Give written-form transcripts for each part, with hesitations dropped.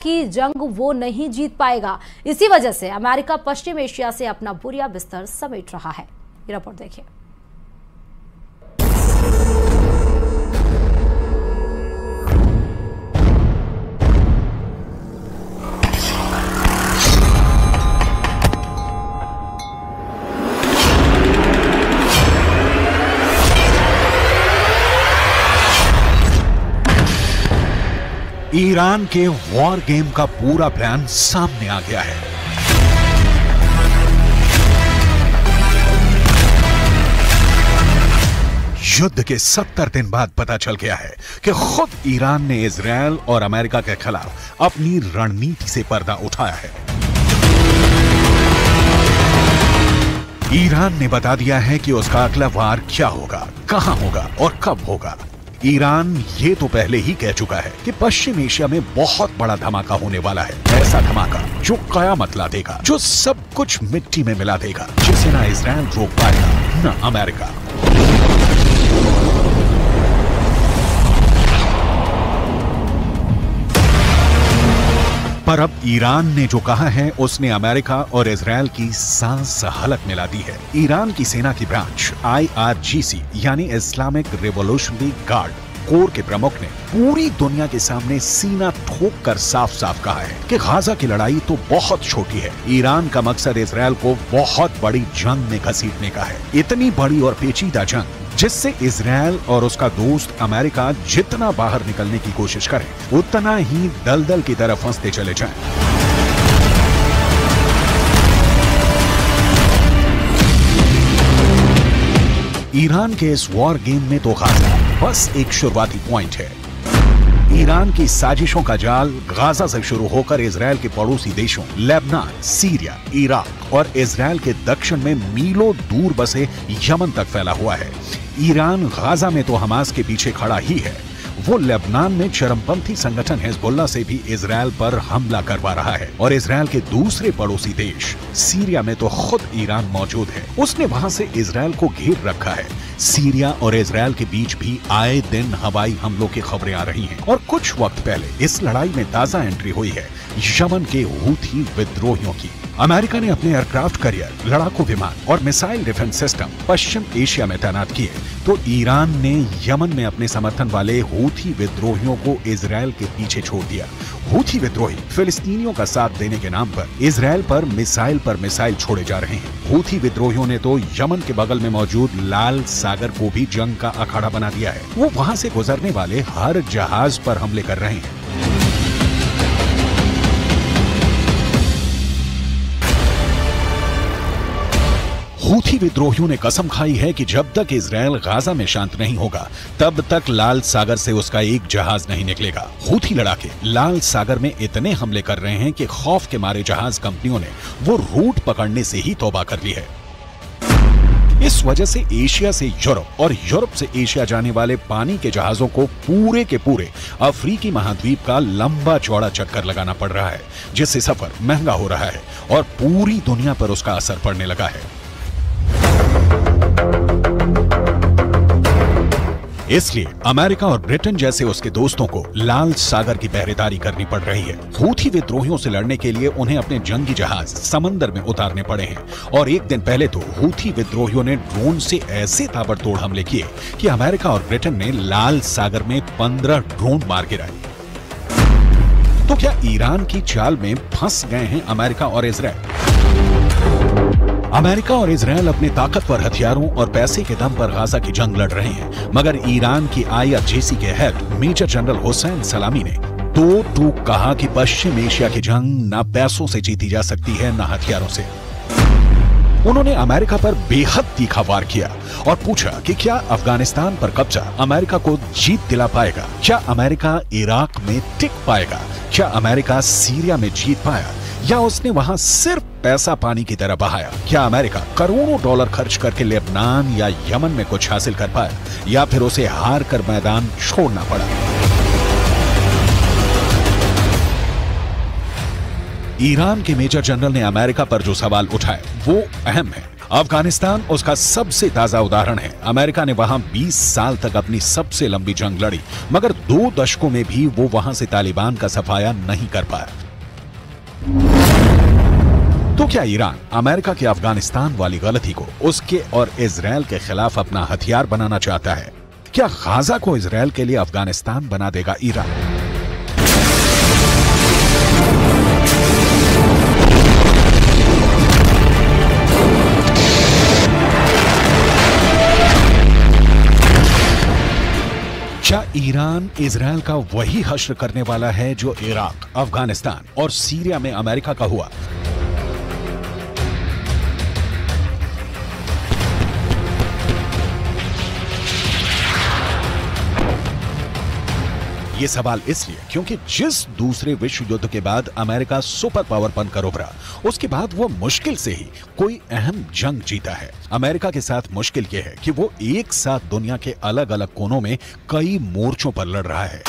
की जंग वो नहीं जीत पाएगा। इसी वजह से अमेरिका पश्चिम एशिया से अपना बुरिया बिस्तर समेट रहा है। ये रिपोर्ट देखिए। ईरान के वॉर गेम का पूरा प्लान सामने आ गया है। युद्ध के 70 दिन बाद पता चल गया है कि खुद ईरान ने इजरायल और अमेरिका के खिलाफ अपनी रणनीति से पर्दा उठाया है। ईरान ने बता दिया है कि उसका अगला वार क्या होगा, कहां होगा और कब होगा। ईरान ये तो पहले ही कह चुका है कि पश्चिम एशिया में बहुत बड़ा धमाका होने वाला है। ऐसा धमाका जो कयामत ला देगा, जो सब कुछ मिट्टी में मिला देगा, जिसे ना इजरायल रोक पाएगा ना अमेरिका। पर अब ईरान ने जो कहा है उसने अमेरिका और इजरायल की सांस हलक मिला दी है। ईरान की सेना की ब्रांच IRGC यानी इस्लामिक रिवॉल्यूशनरी गार्ड कोर के प्रमुख ने पूरी दुनिया के सामने सीना ठोक कर साफ साफ कहा है कि गाजा की लड़ाई तो बहुत छोटी है। ईरान का मकसद इजरायल को बहुत बड़ी जंग में घसीटने का है। इतनी बड़ी और पेचीदा जंग जिससे इजरायल और उसका दोस्त अमेरिका जितना बाहर निकलने की कोशिश करें उतना ही दलदल की तरफ फंसते चले जाएं। ईरान के इस वॉर गेम में तो गाजा बस एक शुरुआती पॉइंट है। ईरान की साजिशों का जाल गाजा से शुरू होकर इजरायल के पड़ोसी देशों लेबनान, सीरिया, इराक और इजरायल के दक्षिण में मीलों दूर बसे यमन तक फैला हुआ है। ईरान गाजा में तो हमास के पीछे खड़ा ही है, वो लेबनान में चरमपंथी संगठन हिजबुल्लाह से भी इजरायल पर हमला करवा रहा है। और इजरायल के दूसरे पड़ोसी देश सीरिया में तो खुद ईरान मौजूद है, उसने वहां से इजरायल को घेर रखा है। सीरिया और इजरायल के बीच भी आए दिन हवाई हमलों की खबरें आ रही हैं। और कुछ वक्त पहले इस लड़ाई में ताजा एंट्री हुई है यमन के हूथी विद्रोहियों की। अमेरिका ने अपने एयरक्राफ्ट कैरियर, लड़ाकू विमान और मिसाइल डिफेंस सिस्टम पश्चिम एशिया में तैनात किए, तो ईरान ने यमन में अपने समर्थन वाले हूथी विद्रोहियों को इजरायल के पीछे छोड़ दिया। हूथी विद्रोही फिलिस्तीनियों का साथ देने के नाम पर इजरायल पर मिसाइल छोड़े जा रहे हैं। हूथी विद्रोहियों ने तो यमन के बगल में मौजूद लाल सागर को भी जंग का अखाड़ा बना दिया है। वो वहां से गुजरने वाले हर जहाज पर हमले कर रहे हैं। हूथी विद्रोहियों ने कसम खाई है कि जब तक इजरायल गाजा में शांत नहीं होगा तब तक लाल सागर से उसका एक जहाज नहीं निकलेगा। हूथी लड़ाके लाल सागर में इतने हमले कर रहे हैं कि खौफ के मारे जहाज कंपनियों ने वो रूट पकड़ने से ही तौबा कर ली है। इस वजह से एशिया से यूरोप और यूरोप से एशिया जाने वाले पानी के जहाजों को पूरे के पूरे अफ्रीकी महाद्वीप का लंबा चौड़ा चक्कर लगाना पड़ रहा है, जिससे सफर महंगा हो रहा है और पूरी दुनिया पर उसका असर पड़ने लगा है। इसलिए अमेरिका और ब्रिटेन जैसे उसके दोस्तों को लाल सागर की पहरेदारी करनी पड़ रही है। हूथी विद्रोहियों से लड़ने के लिए उन्हें अपने जंगी जहाज समंदर में उतारने पड़े हैं। और एक दिन पहले तो हूथी विद्रोहियों ने ड्रोन से ऐसे ताबड़तोड़ हमले किए कि अमेरिका और ब्रिटेन ने लाल सागर में 15 ड्रोन मार गिराए। तो क्या ईरान की चाल में फंस गए हैं अमेरिका और इजरायल? अमेरिका और इजरायल अपने ताकतवर हथियारों और पैसे के दम पर गाजा की जंग लड़ रहे हैं, मगर ईरान की IRGC के हेड मेजर जनरल हुसैन सलामी ने दो टूक कहा कि पश्चिम एशिया की जंग न पैसों से जीती जा सकती है न हथियारों से। उन्होंने अमेरिका पर बेहद तीखा वार किया और पूछा कि क्या अफगानिस्तान पर कब्जा अमेरिका को जीत दिला पाएगा? क्या अमेरिका इराक में टिक पाएगा? क्या अमेरिका सीरिया में जीत पाया, या उसने वहां सिर्फ पैसा पानी की तरह बहाया? क्या अमेरिका करोड़ों डॉलर खर्च करके लेबनान या यमन में कुछ हासिल कर पाया, या फिर उसे हार कर मैदान छोड़ना पड़ा? ईरान के मेजर जनरल ने अमेरिका पर जो सवाल उठाए वो अहम है। अफगानिस्तान उसका सबसे ताजा उदाहरण है। अमेरिका ने वहां 20 साल तक अपनी सबसे लंबी जंग लड़ी, मगर 2 दशकों में भी वो वहां से तालिबान का सफाया नहीं कर पाया। तो क्या ईरान अमेरिका की अफगानिस्तान वाली गलती को उसके और इजराइल के खिलाफ अपना हथियार बनाना चाहता है? क्या गाजा को इजराइल के लिए अफगानिस्तान बना देगा ईरान? क्या ईरान इजराइल का वही हश्र करने वाला है जो इराक, अफगानिस्तान और सीरिया में अमेरिका का हुआ? ये सवाल इसलिए क्योंकि जिस दूसरे विश्व युद्ध के बाद अमेरिका सुपर पावर बनकर उभरा, उसके बाद वो मुश्किल से ही कोई अहम जंग जीता है। अमेरिका के साथ मुश्किल यह है कि वो एक साथ दुनिया के अलग अलग कोनों में कई मोर्चों पर लड़ रहा है।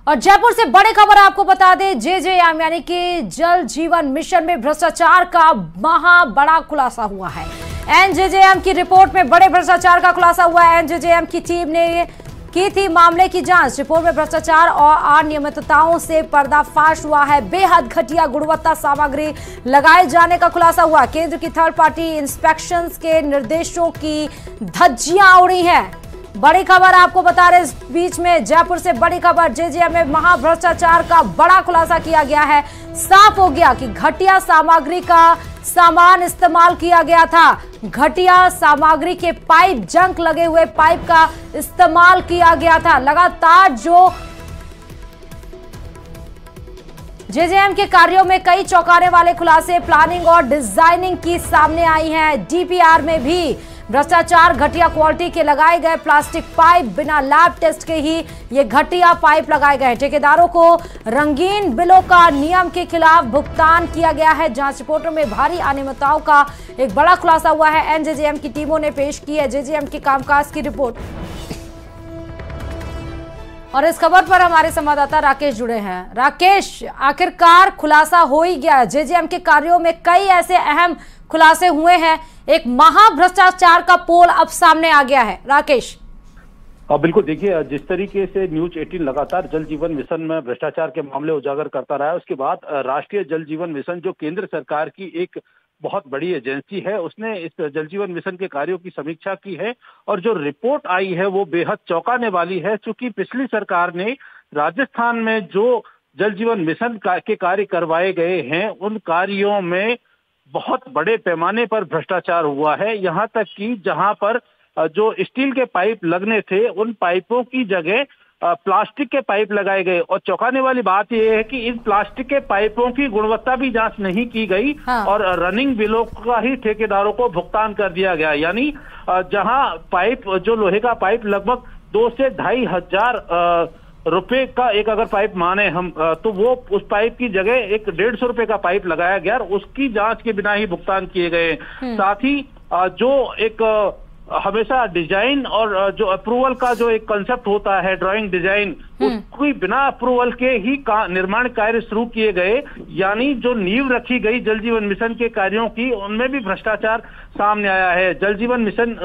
और जयपुर से बड़ी खबर आपको बता दें, जेजेएम यानी कि जल जीवन मिशन में भ्रष्टाचार का महा बड़ा खुलासा हुआ है। एनजेजेएम की रिपोर्ट में बड़े भ्रष्टाचार का खुलासा हुआ है। एनजेजेएम की टीम ने की थी मामले की जांच। रिपोर्ट में भ्रष्टाचार और अनियमितताओं से पर्दाफाश हुआ है। बेहद घटिया गुणवत्ता सामग्री लगाए जाने का खुलासा हुआ। केंद्र की थर्ड पार्टी इंस्पेक्शंस के निर्देशों की धज्जियां उड़ी हैं। बड़ी खबर आपको बता रहे इस बीच में जयपुर से बड़ी खबर, जेजेएम में महाभ्रष्टाचार का बड़ा खुलासा किया गया है। साफ हो गया कि घटिया सामग्री का सामान इस्तेमाल किया गया था। घटिया सामग्री के पाइप, जंक लगे हुए पाइप का इस्तेमाल किया गया था। लगातार जो जेजेएम के कार्यों में कई चौंकाने वाले खुलासे, प्लानिंग और डिजाइनिंग की सामने आई हैं। डीपीआर में भी भ्रष्टाचार, घटिया क्वालिटी के लगाए गए प्लास्टिक पाइप, बिना लैब टेस्ट के ही ये घटिया पाइप लगाए गए। ठेकेदारों को रंगीन बिलों का नियम के खिलाफ भुगतान किया गया है। जांच रिपोर्टों में भारी अनियमितताओं का एक बड़ा खुलासा हुआ है। एनजेजेएम की टीमों ने पेश की है जेजेएम के कामकाज की रिपोर्ट। और इस खबर पर हमारे संवाददाता राकेश जुड़े हैं। राकेश, आखिरकार खुलासा हो ही गया। जेजेएम के कार्यों में कई ऐसे अहम खुलासे हुए हैं। एक महाभ्रष्टाचार का पोल अब सामने आ गया है। राकेश, बिल्कुल, देखिए जिस तरीके से न्यूज 18 लगातार जल जीवन मिशन में भ्रष्टाचार के मामले उजागर करता रहा है, उसके बाद राष्ट्रीय जल जीवन मिशन जो केंद्र सरकार की एक बहुत बड़ी एजेंसी है, उसने इस जल जीवन मिशन के कार्यों की समीक्षा की है और जो रिपोर्ट आई है वो बेहद चौंकाने वाली है। चूंकि पिछली सरकार ने राजस्थान में जो जल जीवन मिशन के कार्य करवाए गए हैं, उन कार्यों में बहुत बड़े पैमाने पर भ्रष्टाचार हुआ है। यहाँ तक कि जहां पर जो स्टील के पाइप लगने थे, उन पाइपों की जगह प्लास्टिक के पाइप लगाए गए। और चौंकाने वाली बात यह है कि इन प्लास्टिक के पाइपों की गुणवत्ता भी जांच नहीं की गई। हाँ। और रनिंग बिलों का ही ठेकेदारों को भुगतान कर दिया गया। यानी जहां पाइप, जो लोहे का पाइप लगभग 2 से 2.5 हजार रुपए का एक अगर पाइप माने हम, तो वो उस पाइप की जगह एक 150 रुपए का पाइप लगाया गया और उसकी जांच के बिना ही भुगतान किए गए। साथ ही जो एक हमेशा डिजाइन और जो अप्रूवल का जो एक कंसेप्ट होता है, ड्राइंग डिजाइन, उसकी बिना अप्रूवल के ही निर्माण कार्य शुरू किए गए। यानी जो नींव रखी गई जल जीवन मिशन के कार्यों की, उनमें भी भ्रष्टाचार सामने आया है। जल जीवन मिशन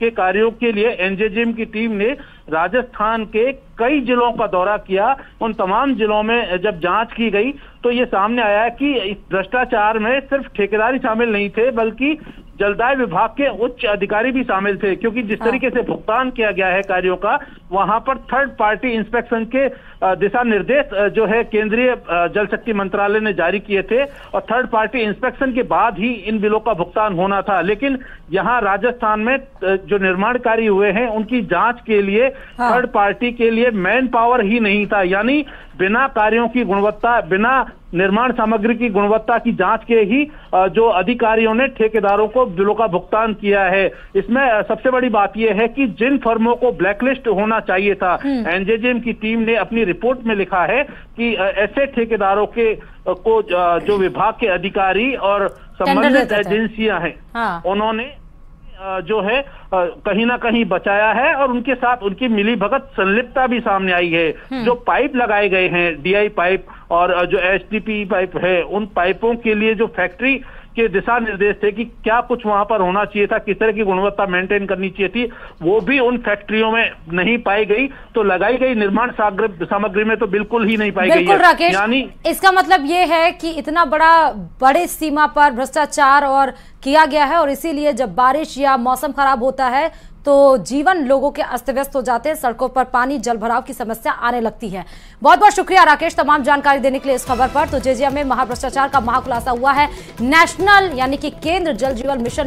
के कार्यों के लिए एनजेजेएम की टीम ने राजस्थान के कई जिलों का दौरा किया। उन तमाम जिलों में जब जांच की गई तो ये सामने आया कि इस भ्रष्टाचार में सिर्फ ठेकेदारी शामिल नहीं थे, बल्कि जलदाय विभाग के उच्च अधिकारी भी शामिल थे। क्योंकि जिस तरीके से भुगतान किया गया है कार्यों का, वहां पर थर्ड पार्टी इंस्पेक्शन के दिशा निर्देश जो है केंद्रीय जल शक्ति मंत्रालय ने जारी किए थे और थर्ड पार्टी इंस्पेक्शन के बाद ही इन बिलों का भुगतान होना था। लेकिन यहाँ राजस्थान में जो निर्माण कार्य हुए हैं, उनकी जांच के लिए थर्ड पार्टी के लिए मैन पावर ही नहीं था। यानी बिना कार्यों की गुणवत्ता, बिना निर्माण सामग्री की गुणवत्ता की जांच के ही जो अधिकारियों ने ठेकेदारों को बिलों का भुगतान किया है। इसमें सबसे बड़ी बात यह है कि जिन फर्मों को ब्लैकलिस्ट होना चाहिए था, एनजेजेएम की टीम ने अपनी रिपोर्ट में लिखा है कि ऐसे ठेकेदारों को जो विभाग के अधिकारी और संबंधित एजेंसियां हैं, उन्होंने जो है कहीं ना कहीं बचाया है और उनके साथ उनकी मिलीभगत संलिप्तता भी सामने आई है। जो पाइप लगाए गए हैं, डीआई पाइप, और जो एचडीपी पाइप है उन पाइपों के लिए जो फैक्ट्री के दिशा निर्देश थे कि क्या कुछ वहां पर होना चाहिए था, किस तरह की गुणवत्ता मेंटेन करनी चाहिए थी, वो भी उन फैक्ट्रियों में नहीं पाई गई। तो लगाई गई निर्माण सामग्री में तो बिल्कुल ही नहीं पाई गई है। राकेश, यानी इसका मतलब ये है कि इतना बड़े सीमा पर भ्रष्टाचार और किया गया है और इसीलिए जब बारिश या मौसम खराब होता है तो जीवन लोगों के अस्त व्यस्त हो जाते हैं, सड़कों पर पानी जल भराव की समस्या आने लगती है। बहुत बहुत शुक्रिया राकेश तमाम जानकारी देने के लिए इस खबर पर। तो जेजेएम में महाभ्रष्टाचार का महाखुलासा हुआ है। नेशनल यानी कि केंद्र जल जीवन मिशन ने